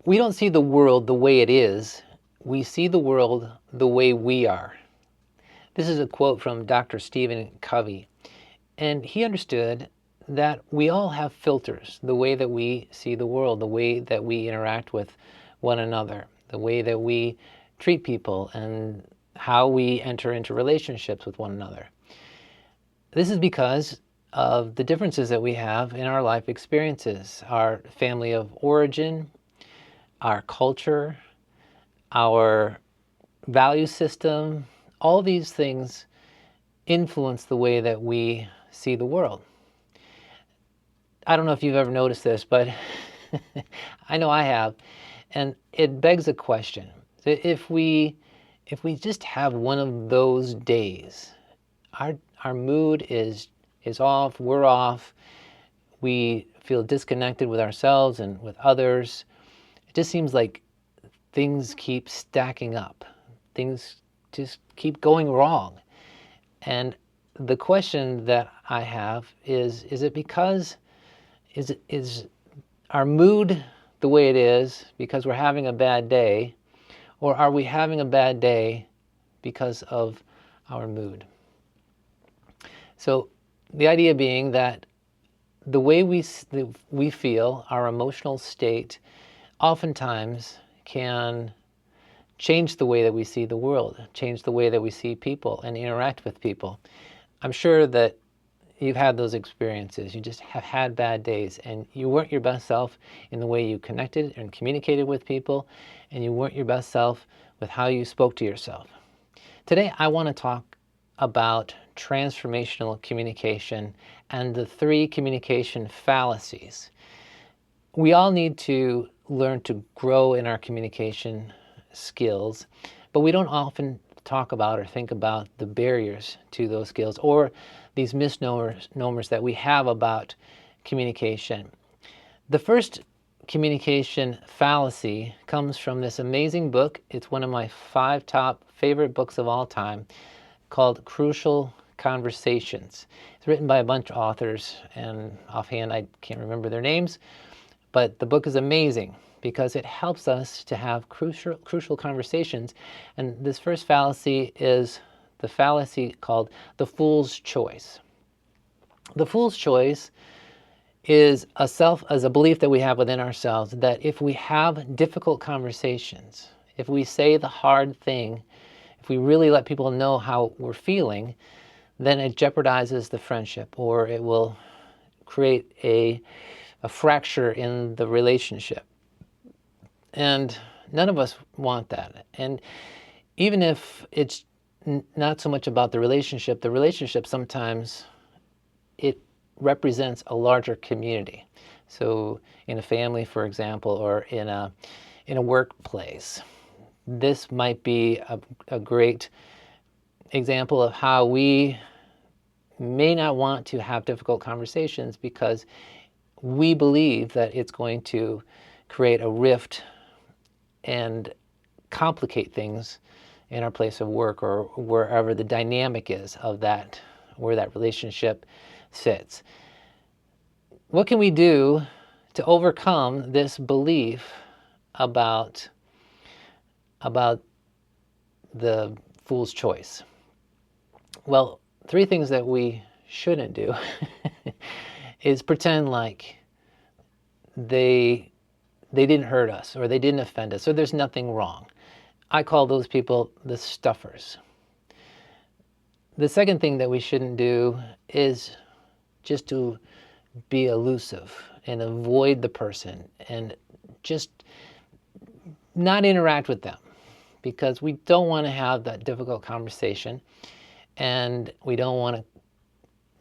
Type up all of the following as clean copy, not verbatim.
We don't see the world the way it is. We see the world the way we are. This is a quote from Dr. Stephen Covey. And he understood that we all have filters, the way that we see the world, the way that we interact with one another, the way that we treat people, and how we enter into relationships with one another. This is because of the differences that we have in our life experiences, our family of origin, our culture, our value system. All these things influence the way that we see the world. I don't know if you've ever noticed this, but I know I have. And it begs a question. If we just have one of those days, our mood is off, we're off, we feel disconnected with ourselves and with others. It just seems like things keep stacking up. Things just keep going wrong. And the question that I have is it because, is our mood the way it is because we're having a bad day, or are we having a bad day because of our mood? So the idea being that the way we feel, our emotional state, oftentimes can change the way that we see the world, change the way that we see people and interact with people. I'm sure that you've had those experiences. You just have had bad days and you weren't your best self in the way you connected and communicated with people, and you weren't your best self with how you spoke to yourself. Today, I want to talk about transformational communication and the 3 communication fallacies. We all need to learn to grow in our communication skills, but we don't often talk about or think about the barriers to those skills or these misnomers that we have about communication. The first communication fallacy comes from this amazing book. It's one of my 5 top favorite books of all time, called Crucial Conversations. It's written by a bunch of authors, and offhand I can't remember their names, but the book is amazing because it helps us to have crucial conversations. And this first fallacy is the fallacy called the fool's choice. The fool's choice is a belief that we have within ourselves that if we have difficult conversations, if we say the hard thing, if we really let people know how we're feeling, then it jeopardizes the friendship, or it will create a fracture in the relationship. And none of us want that. And even if it's not so much about the relationship sometimes it represents a larger community. So in a family, for example, or in a workplace, this might be a great example of how we may not want to have difficult conversations because we believe that it's going to create a rift and complicate things in our place of work or wherever the dynamic is of that, where that relationship sits. What can we do to overcome this belief about the fool's choice? Well, 3 things that we shouldn't do is pretend like they didn't hurt us or they didn't offend us or there's nothing wrong. I call those people the stuffers. The second thing that we shouldn't do is just to be elusive and avoid the person and just not interact with them, because we don't want to have that difficult conversation, and we don't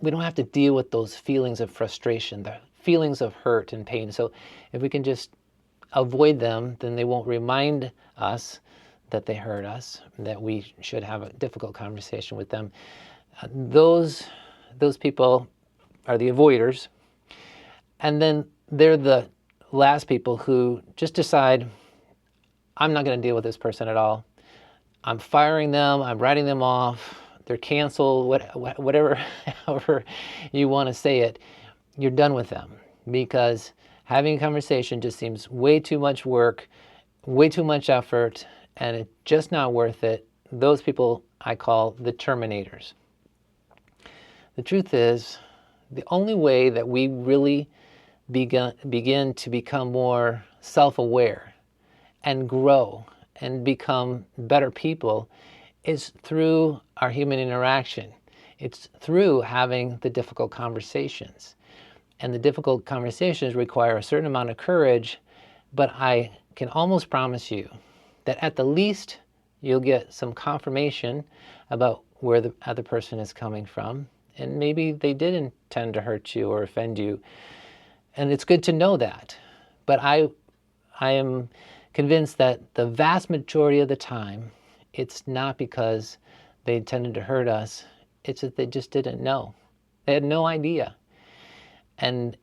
have to deal with those feelings of frustration, the feelings of hurt and pain. So if we can just avoid them, then they won't remind us that they hurt us, that we should have a difficult conversation with them. Those people are the avoiders. And then they're the last people who just decide, I'm not going to deal with this person at all. I'm firing them, I'm writing them off, they're canceled, whatever, however you want to say it, you're done with them. Because having a conversation just seems way too much work, way too much effort, and it's just not worth it. Those people I call the terminators. The truth is, the only way that we really begin to become more self-aware and grow and become better people is through our human interaction. It's through having the difficult conversations. And the difficult conversations require a certain amount of courage, but I can almost promise you that at the least you'll get some confirmation about where the other person is coming from. And maybe they did intend to hurt you or offend you. And it's good to know that. But I am convinced that the vast majority of the time, it's not because they intended to hurt us. It's that they just didn't know. They had no idea. And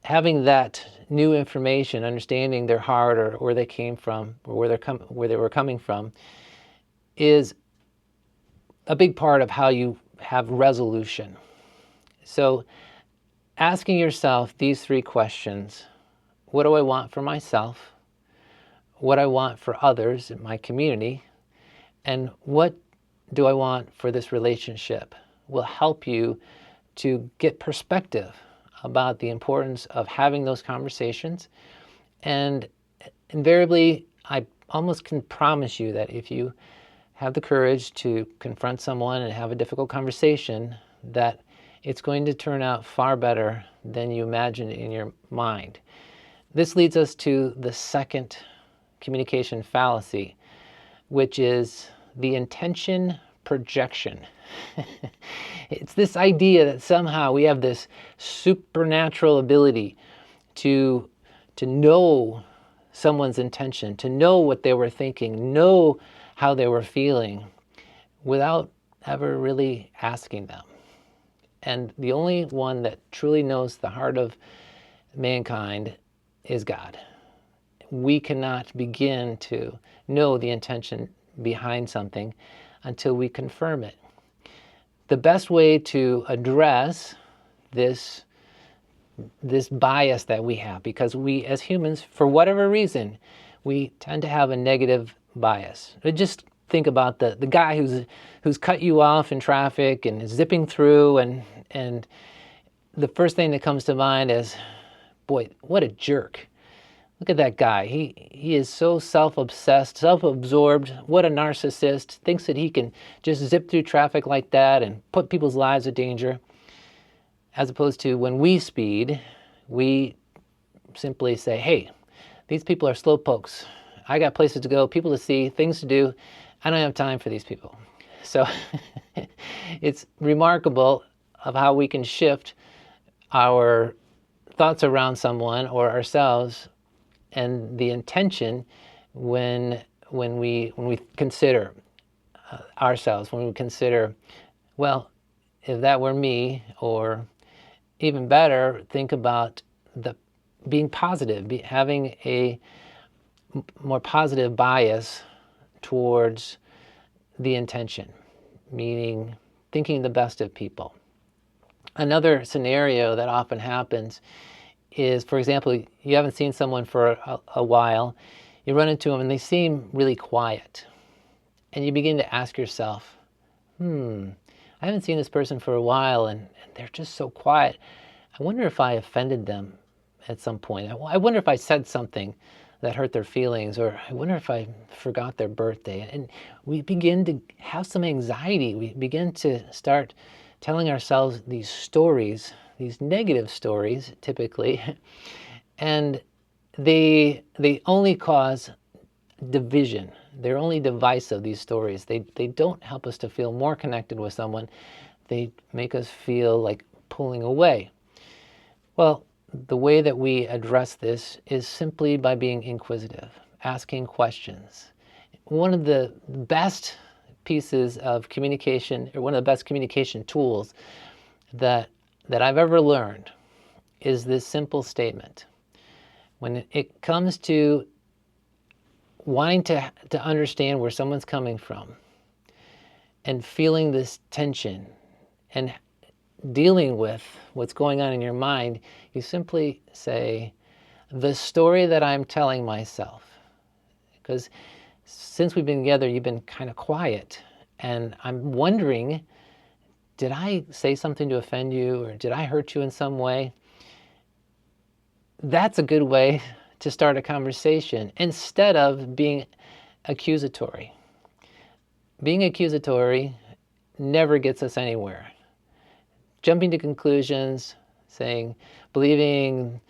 having that new information, understanding their heart or where they came from or where they were coming from, is a big part of how you have resolution. So asking yourself these three questions: what do I want for myself? What I want for others in my community? And what do I want for this relationship? Will help you to get perspective about the importance of having those conversations. And invariably, I almost can promise you that if you have the courage to confront someone and have a difficult conversation, that it's going to turn out far better than you imagined in your mind. This leads us to the second communication fallacy, which is the intention projection. It's this idea that somehow we have this supernatural ability to know someone's intention, to know what they were thinking, know how they were feeling, without ever really asking them. And the only one that truly knows the heart of mankind is God. We cannot begin to know the intention behind something until we confirm it. The best way to address this bias that we have, because we as humans, for whatever reason, we tend to have a negative bias. Just think about the guy who's cut you off in traffic and is zipping through, and the first thing that comes to mind is, boy, what a jerk. Look at that guy. He is so self-obsessed, self-absorbed. What a narcissist. Thinks that he can just zip through traffic like that and put people's lives in danger. As opposed to when we speed, we simply say, hey, these people are slowpokes. I got places to go, people to see, things to do. I don't have time for these people. So it's remarkable of how we can shift our thoughts around someone or ourselves and the intention when we consider ourselves, when we consider, well, if that were me, or even better, think about being positive, having a more positive bias towards the intention, meaning thinking the best of people. Another scenario that often happens is, for example, you haven't seen someone for a while, you run into them and they seem really quiet. And you begin to ask yourself, I haven't seen this person for a while and they're just so quiet. I wonder if I offended them at some point. I wonder if I said something that hurt their feelings, or I wonder if I forgot their birthday. And we begin to have some anxiety. We begin to start telling ourselves these stories, these negative stories typically, and they only cause division. They're only divisive, these stories. They don't help us to feel more connected with someone. They make us feel like pulling away. Well, the way that we address this is simply by being inquisitive, asking questions. One of the best pieces of communication, or one of the best communication tools that I've ever learned, is this simple statement. When it comes to wanting to understand where someone's coming from and feeling this tension and dealing with what's going on in your mind, you simply say, the story that I'm telling myself. Because since we've been together, you've been kind of quiet. And I'm wondering, did I say something to offend you, or did I hurt you in some way? That's a good way to start a conversation instead of being accusatory. Being accusatory never gets us anywhere. Jumping to conclusions, believing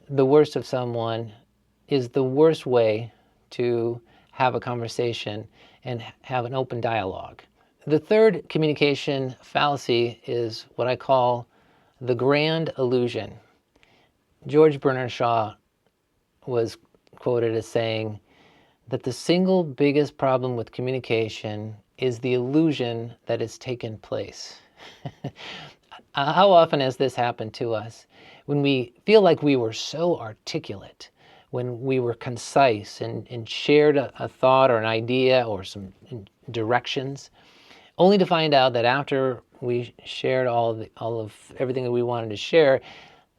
the worst of someone is the worst way to have a conversation and have an open dialogue. The third communication fallacy is what I call the grand illusion. George Bernard Shaw was quoted as saying that the single biggest problem with communication is the illusion that it's taken place. How often has this happened to us? When we feel like we were so articulate, when we were concise and shared a thought or an idea or some directions, only to find out that after we shared all of everything that we wanted to share,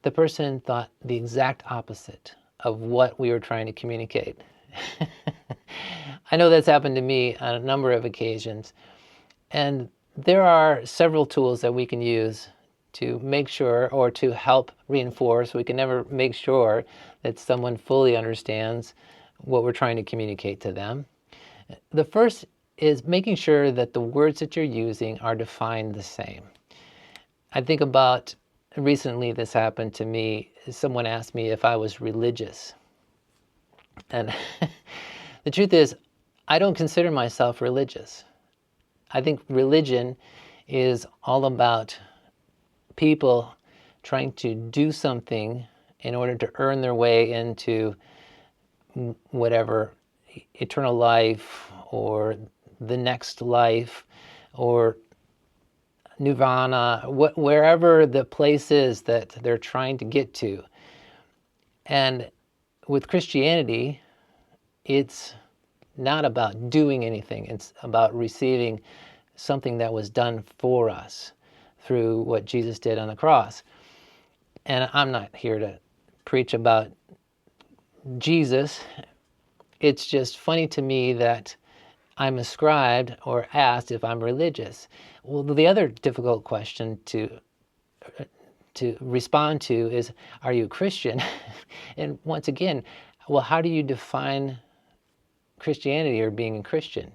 the person thought the exact opposite of what we were trying to communicate. I know that's happened to me on a number of occasions. And there are several tools that we can use to make sure, or to help reinforce. We can never make sure that someone fully understands what we're trying to communicate to them. The first is making sure that the words that you're using are defined the same. I think about recently this happened to me. Someone asked me if I was religious. And the truth is, I don't consider myself religious. I think religion is all about people trying to do something in order to earn their way into whatever, eternal life or the next life or nirvana, wherever the place is that they're trying to get to. And with Christianity, it's not about doing anything. It's about receiving something that was done for us through what Jesus did on the cross. And I'm not here to preach about Jesus. It's just funny to me that I'm ascribed or asked if I'm religious. Well, the other difficult question to respond to is, are you a Christian? And once again, well, how do you define Christianity or being a Christian?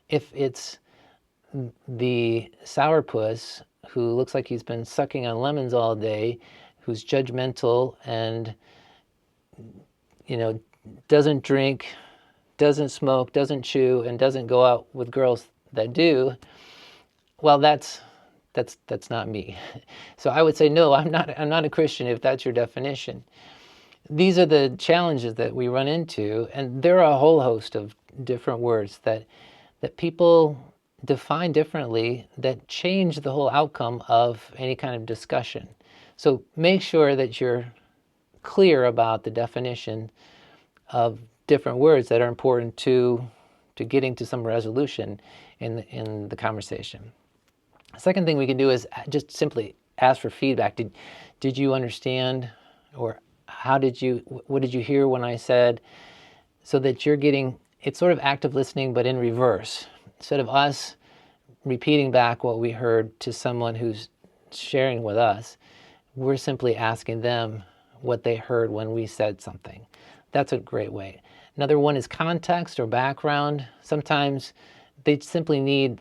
If it's the sourpuss who looks like he's been sucking on lemons all day, who's judgmental and, doesn't drink, doesn't smoke, doesn't chew, and doesn't go out with girls that do, well, that's not me. So I would say, no, I'm not a Christian if that's your definition. These are the challenges that we run into, and there are a whole host of different words that people define differently that change the whole outcome of any kind of discussion. So make sure that you're clear about the definition of different words that are important to getting to some resolution in the conversation. The second thing we can do is just simply ask for feedback. Did you understand, or what did you hear when I said? So that you're getting, it's sort of active listening, but in reverse. Instead of us repeating back what we heard to someone who's sharing with us, we're simply asking them what they heard when we said something. That's a great way. Another one is context or background. Sometimes they simply need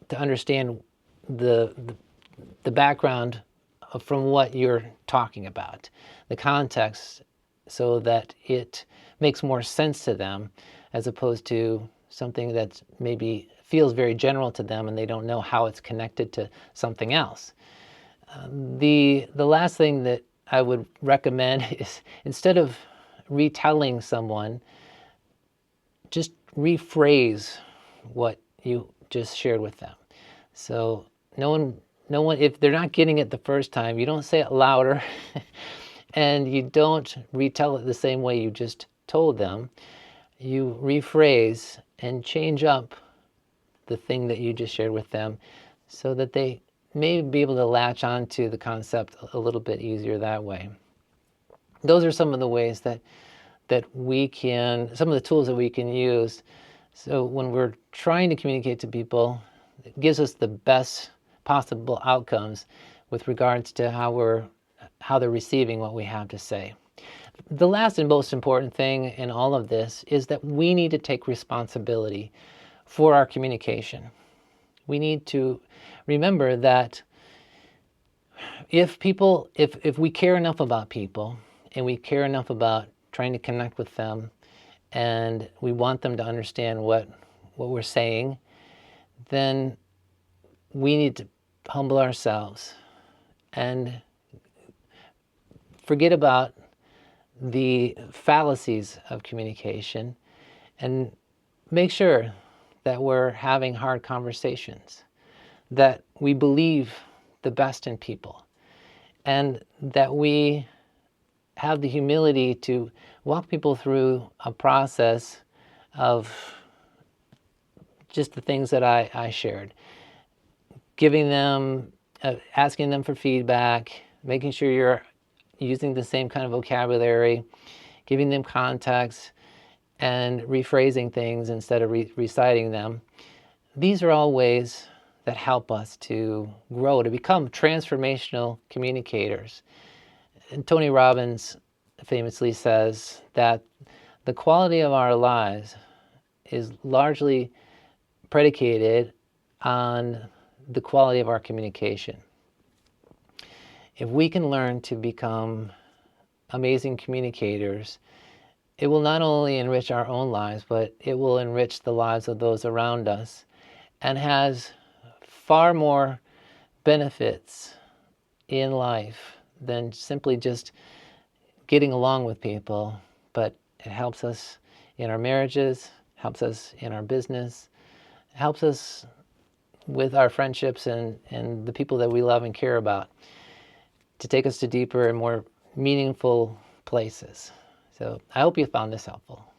to understand the background from what you're talking about, the context, so that it makes more sense to them, as opposed to something that maybe feels very general to them and they don't know how it's connected to something else. The last thing that I would recommend is, instead of retelling someone, just rephrase what you just shared with them. So no one, if they're not getting it the first time, you don't say it louder and you don't retell it the same way you just told them. You rephrase and change up the thing that you just shared with them so that they may be able to latch on to the concept a little bit easier that way. Those are some of the ways that we can, some of the tools that we can use. So when we're trying to communicate to people, it gives us the best possible outcomes with regards to how they're receiving what we have to say. The last and most important thing in all of this is that we need to take responsibility for our communication. We need to remember that if we care enough about people and we care enough about trying to connect with them and we want them to understand what we're saying, then we need to humble ourselves and forget about the fallacies of communication and make sure that we're having hard conversations, that we believe the best in people, and that we have the humility to walk people through a process of just the things that I shared. Giving them, asking them for feedback, making sure you're using the same kind of vocabulary, giving them context, and rephrasing things instead of reciting them. These are all ways that help us to grow, to become transformational communicators. And Tony Robbins famously says that the quality of our lives is largely predicated on the quality of our communication. If we can learn to become amazing communicators, it will not only enrich our own lives, but it will enrich the lives of those around us and has far more benefits in life than simply just getting along with people, but it helps us in our marriages, helps us in our business, helps us with our friendships and the people that we love and care about, to take us to deeper and more meaningful places. So I hope you found this helpful.